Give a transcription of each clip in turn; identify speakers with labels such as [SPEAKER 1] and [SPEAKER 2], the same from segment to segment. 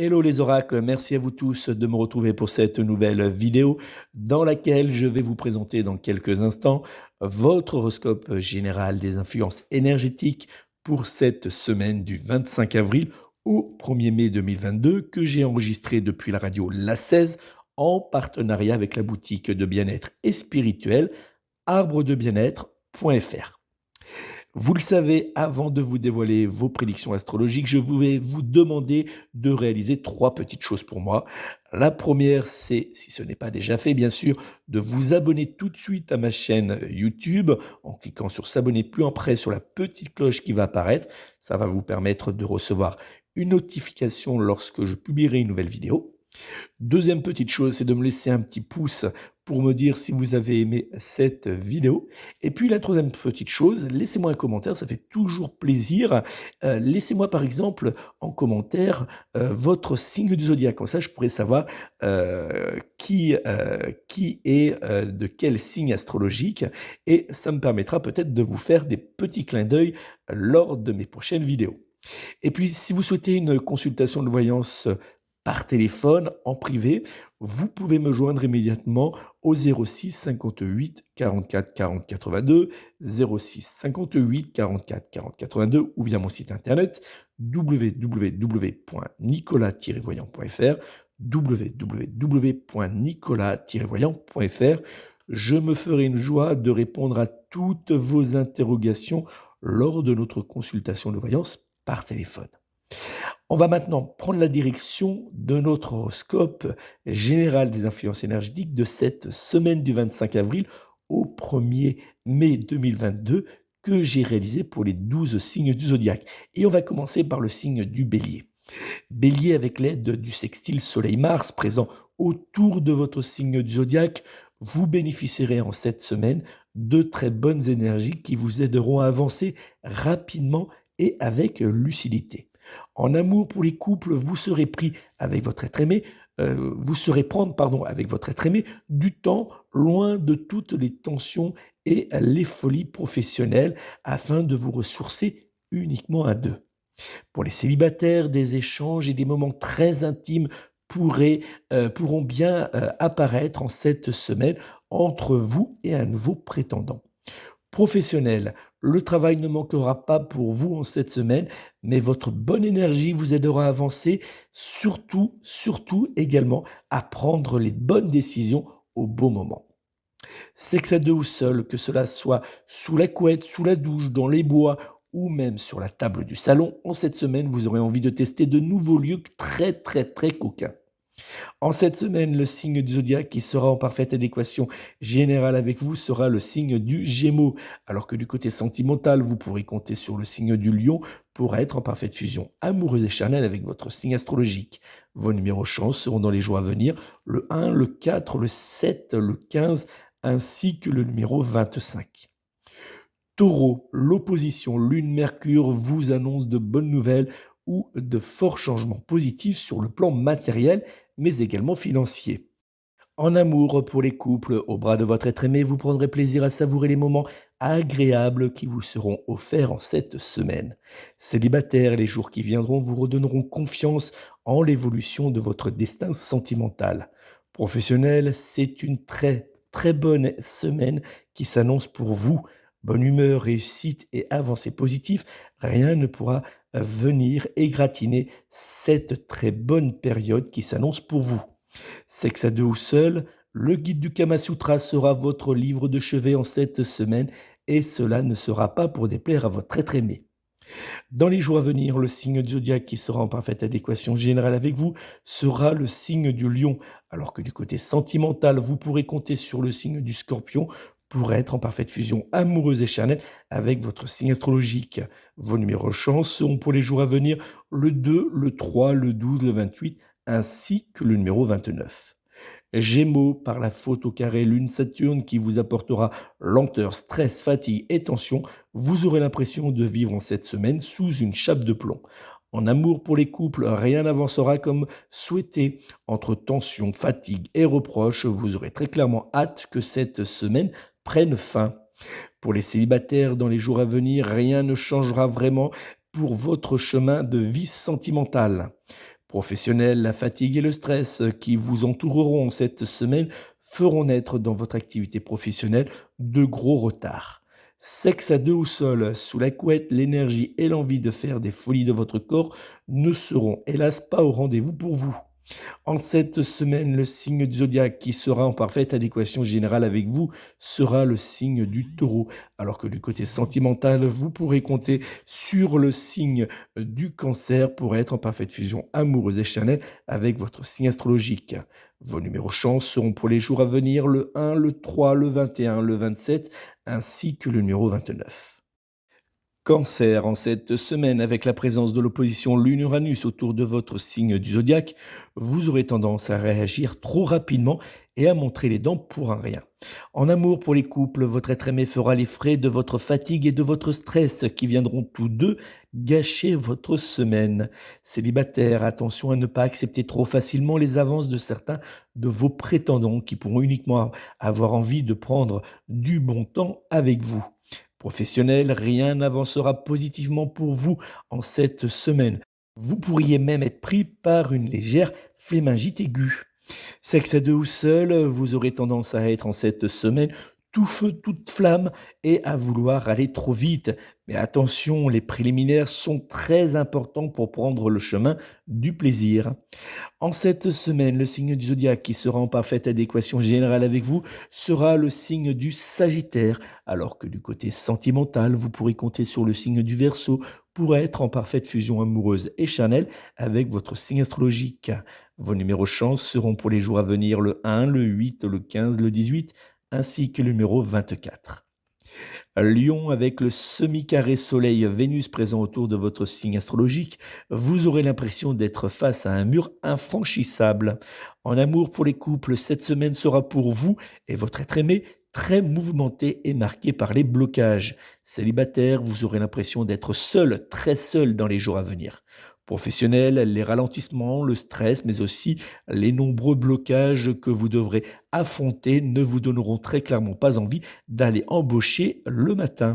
[SPEAKER 1] Hello les oracles, merci à vous tous de me retrouver pour cette nouvelle vidéo dans laquelle je vais vous présenter dans quelques instants votre horoscope général des influences énergétiques pour cette semaine du 25 avril au 1er mai 2022 que j'ai enregistré depuis la radio La 16 en partenariat avec la boutique de bien-être et spirituel arbredebienêtre.fr. Vous le savez, avant de vous dévoiler vos prédictions astrologiques, je vais vous demander de réaliser 3 petites choses pour moi. La première, c'est, si ce n'est pas déjà fait bien sûr, de vous abonner tout de suite à ma chaîne YouTube en cliquant sur s'abonner plus en près sur la petite cloche qui va apparaître. Ça va vous permettre de recevoir une notification lorsque je publierai une nouvelle vidéo. Deuxième petite chose, c'est de me laisser un petit pouce pour me dire si vous avez aimé cette vidéo. Et puis la troisième petite chose, laissez-moi un commentaire, ça fait toujours plaisir. Laissez-moi par exemple en commentaire votre signe du zodiaque. Comme ça, je pourrais savoir qui est de quel signe astrologique. Et ça me permettra peut-être de vous faire des petits clins d'œil lors de mes prochaines vidéos. Et puis, si vous souhaitez une consultation de voyance par téléphone, en privé, vous pouvez me joindre immédiatement au 06 58 44 40 82, 06 58 44 40 82 ou via mon site internet www.nicolas-voyant.fr www.nicolas-voyant.fr. Je me ferai une joie de répondre à toutes vos interrogations lors de notre consultation de voyance par téléphone. On va maintenant prendre la direction de notre horoscope général des influences énergétiques de cette semaine du 25 avril au 1er mai 2022 que j'ai réalisé pour les 12 signes du zodiaque. Et on va commencer par le signe du Bélier. Bélier, avec l'aide du sextile Soleil-Mars présent autour de votre signe du zodiaque, vous bénéficierez en cette semaine de très bonnes énergies qui vous aideront à avancer rapidement et avec lucidité. En amour pour les couples, vous serez pris avec votre être aimé, avec votre être aimé du temps loin de toutes les tensions et les folies professionnelles afin de vous ressourcer uniquement à deux. Pour les célibataires, des échanges et des moments très intimes pourront bien apparaître en cette semaine entre vous et un nouveau prétendant. Professionnel, le travail ne manquera pas pour vous en cette semaine, mais votre bonne énergie vous aidera à avancer, surtout également à prendre les bonnes décisions au bon moment. Sexe à deux ou seul, que cela soit sous la couette, sous la douche, dans les bois ou même sur la table du salon, en cette semaine, vous aurez envie de tester de nouveaux lieux très coquins. En cette semaine, le signe du zodiaque qui sera en parfaite adéquation générale avec vous sera le signe du Gémeaux, alors que du côté sentimental, vous pourrez compter sur le signe du Lion pour être en parfaite fusion amoureuse et charnelle avec votre signe astrologique. Vos numéros chance seront dans les jours à venir, le 1, le 4, le 7, le 15, ainsi que le numéro 25. Taureau, l'opposition Lune-Mercure vous annonce de bonnes nouvelles ou de forts changements positifs sur le plan matériel, mais également financier. En amour pour les couples, au bras de votre être aimé, vous prendrez plaisir à savourer les moments agréables qui vous seront offerts en cette semaine. Célibataires, les jours qui viendront vous redonneront confiance en l'évolution de votre destin sentimental. Professionnel, c'est une très bonne semaine qui s'annonce pour vous. Bonne humeur, réussite et avancée positive, rien ne pourra venir égratigner cette très bonne période qui s'annonce pour vous. Sexe à deux ou seul, le guide du Kama Sutra sera votre livre de chevet en cette semaine et cela ne sera pas pour déplaire à votre être aimé. Dans les jours à venir, le signe du zodiaque qui sera en parfaite adéquation générale avec vous sera le signe du Lion, alors que du côté sentimental, vous pourrez compter sur le signe du Scorpion pour être en parfaite fusion amoureuse et charnelle avec votre signe astrologique. Vos numéros chance seront pour les jours à venir le 2, le 3, le 12, le 28, ainsi que le numéro 29. Gémeaux, par la faute au carré Lune-Saturne qui vous apportera lenteur, stress, fatigue et tension, vous aurez l'impression de vivre en cette semaine sous une chape de plomb. En amour pour les couples, rien n'avancera comme souhaité. Entre tension, fatigue et reproches, vous aurez très clairement hâte que cette semaine prenne fin. Pour les célibataires, dans les jours à venir, rien ne changera vraiment pour votre chemin de vie sentimentale. Professionnel, la fatigue et le stress qui vous entoureront cette semaine feront naître dans votre activité professionnelle de gros retards. Sexe à deux ou seul, sous la couette, l'énergie et l'envie de faire des folies de votre corps ne seront hélas pas au rendez-vous pour vous. En cette semaine, le signe du zodiaque qui sera en parfaite adéquation générale avec vous sera le signe du taureau, alors que du côté sentimental, vous pourrez compter sur le signe du cancer pour être en parfaite fusion amoureuse et charnelle avec votre signe astrologique. Vos numéros chance seront pour les jours à venir le 1, le 3, le 21, le 27, ainsi que le numéro 29. Cancer, en cette semaine, avec la présence de l'opposition Lune-Uranus autour de votre signe du zodiaque, vous aurez tendance à réagir trop rapidement et à montrer les dents pour un rien. En amour pour les couples, votre être aimé fera les frais de votre fatigue et de votre stress qui viendront tous deux gâcher votre semaine. Célibataire, attention à ne pas accepter trop facilement les avances de certains de vos prétendants qui pourront uniquement avoir envie de prendre du bon temps avec vous. Professionnel, rien n'avancera positivement pour vous en cette semaine. Vous pourriez même être pris par une légère phémingite aiguë. Sexe à deux ou seul, vous aurez tendance à être en cette semaine tout feu, toute flamme et à vouloir aller trop vite. Mais attention, les préliminaires sont très importants pour prendre le chemin du plaisir. En cette semaine, le signe du zodiaque qui sera en parfaite adéquation générale avec vous sera le signe du Sagittaire, alors que du côté sentimental, vous pourrez compter sur le signe du Verseau pour être en parfaite fusion amoureuse et charnelle avec votre signe astrologique. Vos numéros chance seront pour les jours à venir le 1, le 8, le 15, le 18, ainsi que le numéro 24. Lion, avec le semi-carré Soleil-Vénus présent autour de votre signe astrologique, vous aurez l'impression d'être face à un mur infranchissable. En amour pour les couples, cette semaine sera pour vous et votre être aimé très mouvementé et marqué par les blocages. Célibataire, vous aurez l'impression d'être seul, très seul dans les jours à venir. Professionnel, les ralentissements, le stress, mais aussi les nombreux blocages que vous devrez affronter ne vous donneront très clairement pas envie d'aller embaucher le matin.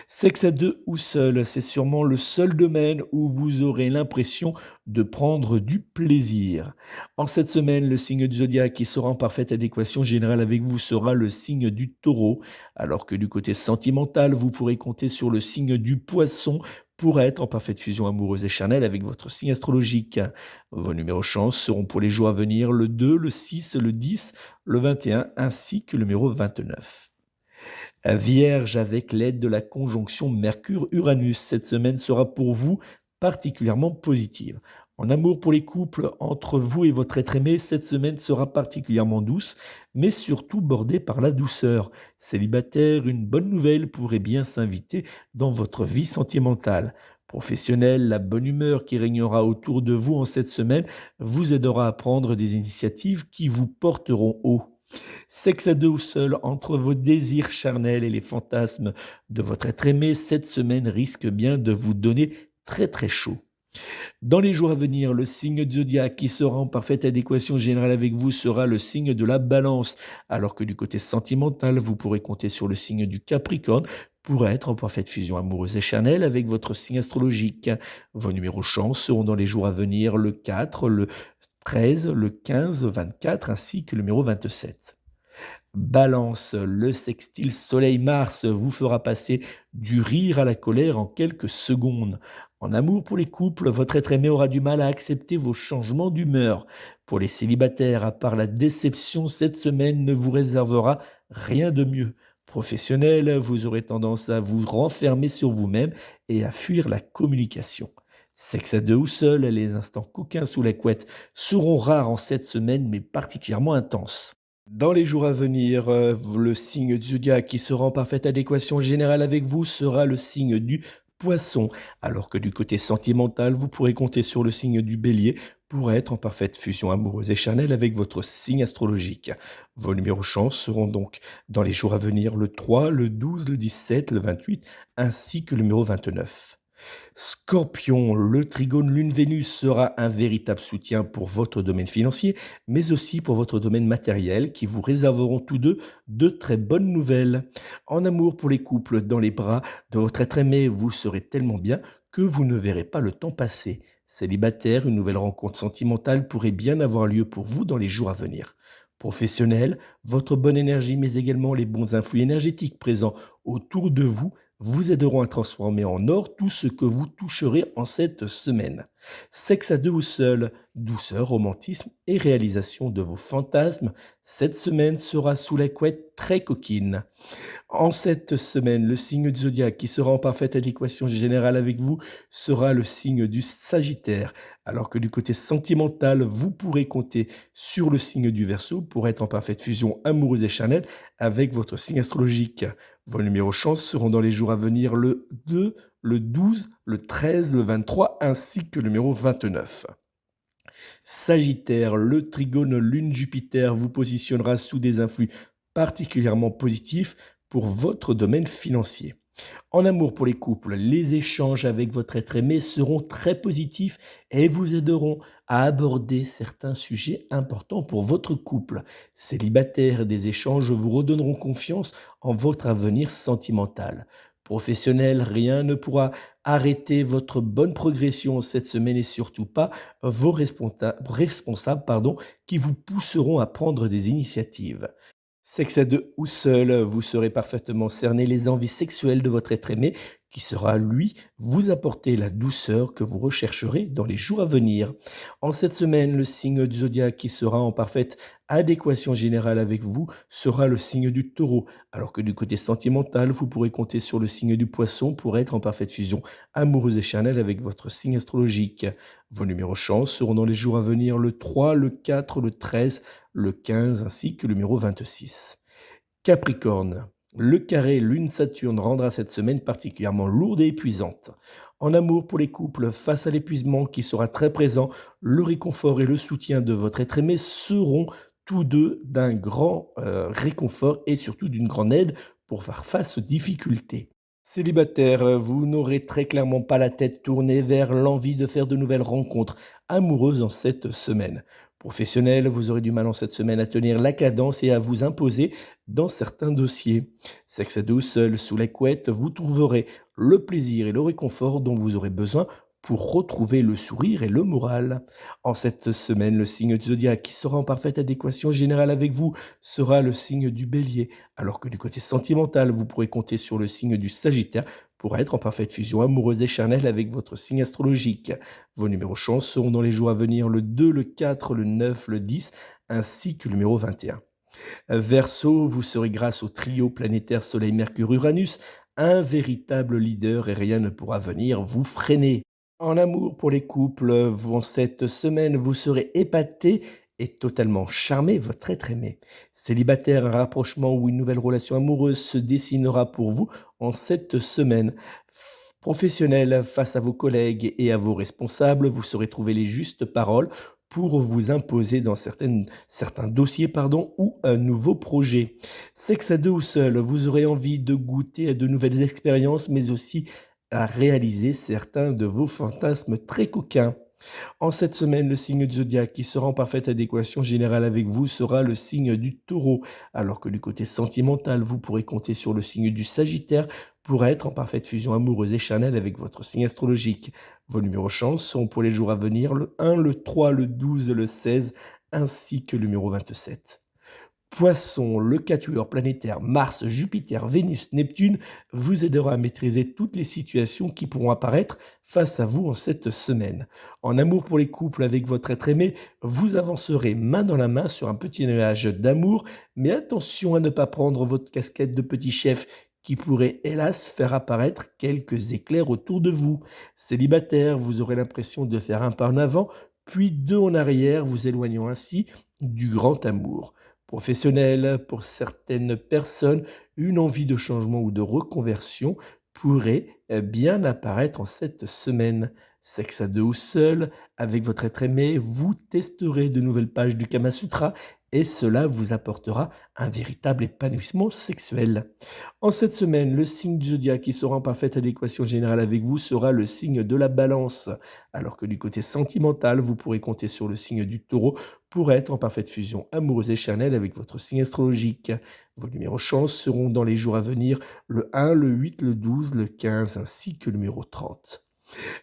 [SPEAKER 1] Sexe à deux ou seul, c'est sûrement le seul domaine où vous aurez l'impression de prendre du plaisir. En cette semaine, le signe du zodiaque qui sera en parfaite adéquation générale avec vous sera le signe du taureau, alors que du côté sentimental, vous pourrez compter sur le signe du poisson pour être en parfaite fusion amoureuse et charnelle avec votre signe astrologique. Vos numéros chance seront pour les jours à venir le 2, le 6, le 10, le 21 ainsi que le numéro 29. Vierge, avec l'aide de la conjonction Mercure-Uranus, cette semaine sera pour vous particulièrement positive. En amour pour les couples, entre vous et votre être aimé, cette semaine sera particulièrement douce, mais surtout bordée par la douceur. Célibataire, une bonne nouvelle pourrait bien s'inviter dans votre vie sentimentale. Professionnel, la bonne humeur qui régnera autour de vous en cette semaine vous aidera à prendre des initiatives qui vous porteront haut. Sexe à deux ou seul, entre vos désirs charnels et les fantasmes de votre être aimé, cette semaine risque bien de vous donner très très chaud. Dans les jours à venir, le signe du zodiaque qui sera en parfaite adéquation générale avec vous sera le signe de la balance, alors que du côté sentimental, vous pourrez compter sur le signe du Capricorne pour être en parfaite fusion amoureuse et charnelle avec votre signe astrologique. Vos numéros chance seront dans les jours à venir le 4, le 13, le 15, le 24 ainsi que le numéro 27. Balance, le sextile Soleil-Mars vous fera passer du rire à la colère en quelques secondes. En amour pour les couples, votre être aimé aura du mal à accepter vos changements d'humeur. Pour les célibataires, à part la déception, cette semaine ne vous réservera rien de mieux. Professionnel, vous aurez tendance à vous renfermer sur vous-même et à fuir la communication. Sexe à deux ou seul, les instants coquins sous la couette seront rares en cette semaine, mais particulièrement intenses. Dans les jours à venir, le signe du zodiaque qui sera en parfaite adéquation générale avec vous sera le signe du poisson, alors que du côté sentimental, vous pourrez compter sur le signe du bélier pour être en parfaite fusion amoureuse et charnelle avec votre signe astrologique. Vos numéros chance seront donc dans les jours à venir le 3, le 12, le 17, le 28 ainsi que le numéro 29. Scorpion, le trigone Lune-Vénus sera un véritable soutien pour votre domaine financier, mais aussi pour votre domaine matériel qui vous réserveront tous deux de très bonnes nouvelles. En amour pour les couples, dans les bras de votre être aimé, vous serez tellement bien que vous ne verrez pas le temps passer. Célibataire, une nouvelle rencontre sentimentale pourrait bien avoir lieu pour vous dans les jours à venir. Professionnel, votre bonne énergie mais également les bons influx énergétiques présents autour de vous aideront à transformer en or tout ce que vous toucherez en cette semaine. Sexe à deux ou seul, douceur, romantisme et réalisation de vos fantasmes, cette semaine sera sous la couette très coquine. En cette semaine, le signe du zodiaque qui sera en parfaite adéquation générale avec vous sera le signe du Sagittaire, alors que du côté sentimental, vous pourrez compter sur le signe du Verseau pour être en parfaite fusion amoureuse et charnelle avec votre signe astrologique. Vos numéros chance seront dans les jours à venir le 2, le 12, le 13, le 23 ainsi que le numéro 29. Sagittaire, le trigone Lune-Jupiter vous positionnera sous des influx particulièrement positifs pour votre domaine financier. En amour pour les couples, les échanges avec votre être aimé seront très positifs et vous aideront à aborder certains sujets importants pour votre couple. Célibataire, des échanges vous redonneront confiance en votre avenir sentimental. Professionnel, rien ne pourra arrêter votre bonne progression cette semaine et surtout pas vos responsables qui vous pousseront à prendre des initiatives. Sexe à deux ou seul, vous saurez parfaitement cerner les envies sexuelles de votre être aimé, qui sera, lui, vous apporter la douceur que vous rechercherez dans les jours à venir. En cette semaine, le signe du zodiaque qui sera en parfaite adéquation générale avec vous sera le signe du taureau, alors que du côté sentimental, vous pourrez compter sur le signe du poisson pour être en parfaite fusion amoureuse et charnelle avec votre signe astrologique. Vos numéros chance seront dans les jours à venir le 3, le 4, le 13, le 15 ainsi que le numéro 26. Capricorne, le carré Lune-Saturne rendra cette semaine particulièrement lourde et épuisante. En amour pour les couples, face à l'épuisement qui sera très présent, le réconfort et le soutien de votre être aimé seront tous deux d'un grand réconfort et surtout d'une grande aide pour faire face aux difficultés. Célibataire, vous n'aurez très clairement pas la tête tournée vers l'envie de faire de nouvelles rencontres amoureuses en cette semaine. Professionnel, vous aurez du mal en cette semaine à tenir la cadence et à vous imposer dans certains dossiers. Sexe à deux ou seul, sous la couette, vous trouverez le plaisir et le réconfort dont vous aurez besoin pour retrouver le sourire et le moral. En cette semaine, le signe du zodiaque qui sera en parfaite adéquation générale avec vous sera le signe du bélier, alors que du côté sentimental, vous pourrez compter sur le signe du Sagittaire pour être en parfaite fusion amoureuse et charnelle avec votre signe astrologique. Vos numéros chance seront dans les jours à venir le 2, le 4, le 9, le 10 ainsi que le numéro 21. Verseau, vous serez grâce au trio planétaire Soleil-Mercure-Uranus un véritable leader et rien ne pourra venir vous freiner. En amour pour les couples, en cette semaine, vous serez épaté et totalement charmé votre être aimé. Célibataire, un rapprochement ou une nouvelle relation amoureuse se dessinera pour vous en cette semaine. Professionnel, face à vos collègues et à vos responsables, vous saurez trouver les justes paroles pour vous imposer dans certains dossiers ou un nouveau projet. Sexe à deux ou seul, vous aurez envie de goûter à de nouvelles expériences, mais aussi à réaliser certains de vos fantasmes très coquins. En cette semaine, le signe du zodiaque qui sera en parfaite adéquation générale avec vous sera le signe du taureau, alors que du côté sentimental, vous pourrez compter sur le signe du Sagittaire pour être en parfaite fusion amoureuse et charnelle avec votre signe astrologique. Vos numéros chance sont pour les jours à venir le 1, le 3, le 12, le 16 ainsi que le numéro 27. Poisson, le quatuor planétaire Mars, Jupiter, Vénus, Neptune vous aidera à maîtriser toutes les situations qui pourront apparaître face à vous en cette semaine. En amour pour les couples avec votre être aimé, vous avancerez main dans la main sur un petit nuage d'amour, mais attention à ne pas prendre votre casquette de petit chef qui pourrait hélas faire apparaître quelques éclairs autour de vous. Célibataire, vous aurez l'impression de faire un pas en avant, puis deux en arrière, vous éloignant ainsi du grand amour. Professionnel, pour certaines personnes, une envie de changement ou de reconversion pourrait bien apparaître en cette semaine. Sexe à deux ou seul, avec votre être aimé, vous testerez de nouvelles pages du Kama Sutra et cela vous apportera un véritable épanouissement sexuel. En cette semaine, le signe du zodiaque qui sera en parfaite adéquation générale avec vous sera le signe de la balance, alors que du côté sentimental, vous pourrez compter sur le signe du taureau pour être en parfaite fusion amoureuse et charnelle avec votre signe astrologique. Vos numéros chance seront dans les jours à venir le 1, le 8, le 12, le 15 ainsi que le numéro 30.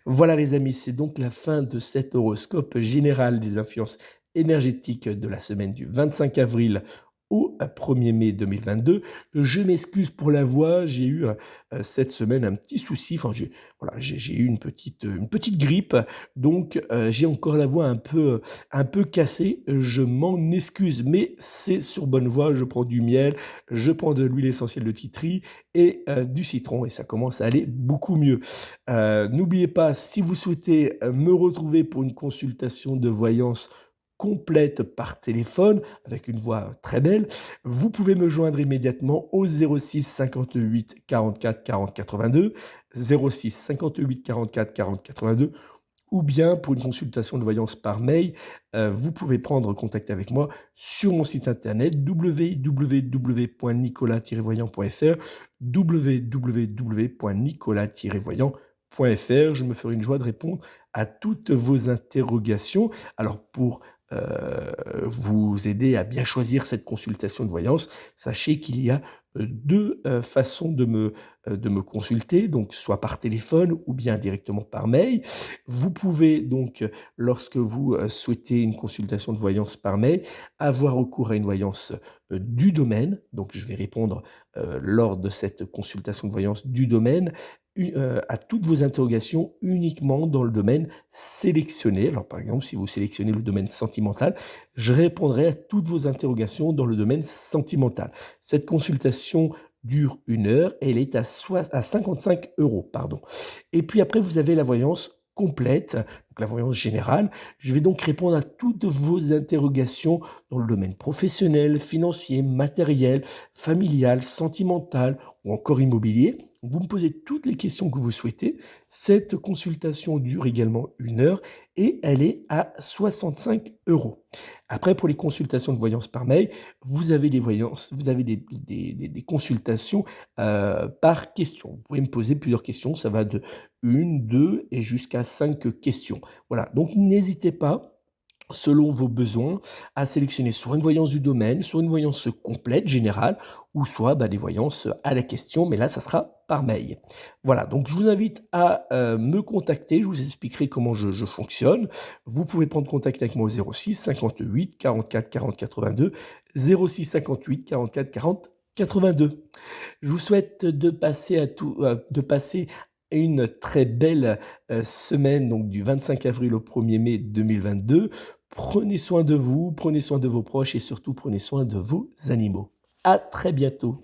[SPEAKER 1] Voilà les amis, c'est donc la fin de cet horoscope général des influences énergétiques de la semaine du 25 avril au 1er mai 2022. Je m'excuse pour la voix, j'ai eu cette semaine un petit souci, enfin j'ai eu une petite grippe, donc j'ai encore la voix un peu cassée, je m'en excuse, mais c'est sur bonne voie, je prends du miel, je prends de l'huile essentielle de titri et du citron et ça commence à aller beaucoup mieux. N'oubliez pas, si vous souhaitez me retrouver pour une consultation de voyance complète par téléphone, avec une voix très belle, vous pouvez me joindre immédiatement au 06 58 44 40 82, 06 58 44 40 82, ou bien pour une consultation de voyance par mail, vous pouvez prendre contact avec moi sur mon site internet www.nicolas-voyant.fr, www.nicolas-voyant.fr. Je me ferai une joie de répondre à toutes vos interrogations. Alors pour vous aider à bien choisir cette consultation de voyance, sachez qu'il y a deux façons de me consulter, donc soit par téléphone ou bien directement par mail. Vous pouvez donc, lorsque vous souhaitez une consultation de voyance par mail, avoir recours à une voyance du domaine. Donc je vais répondre lors de cette consultation de voyance du domaine à toutes vos interrogations uniquement dans le domaine sélectionné. Alors par exemple, si vous sélectionnez le domaine sentimental, je répondrai à toutes vos interrogations dans le domaine sentimental. Cette consultation dure 1 heure et elle est à 55 €. Pardon. Et puis après, vous avez la voyance complète, donc la voyance générale. Je vais donc répondre à toutes vos interrogations dans le domaine professionnel, financier, matériel, familial, sentimental ou encore immobilier. Vous me posez toutes les questions que vous souhaitez. Cette consultation dure également 1 heure et elle est à 65 €. Après, pour les consultations de voyance par mail, vous avez des voyances, vous avez des consultations par question. Vous pouvez me poser plusieurs questions, ça va de 1, 2 et jusqu'à 5 questions. Voilà, donc n'hésitez pas, selon vos besoins, à sélectionner soit une voyance du domaine, soit une voyance complète, générale, ou soit des voyances à la question, mais là, ça sera par mail. Voilà, donc je vous invite à me contacter, je vous expliquerai comment je fonctionne. Vous pouvez prendre contact avec moi au 06 58 44 40 82, 06 58 44 40 82. Je vous souhaite de passer une très belle semaine, donc du 25 avril au 1er mai 2022. Prenez soin de vous, prenez soin de vos proches et surtout prenez soin de vos animaux. À très bientôt.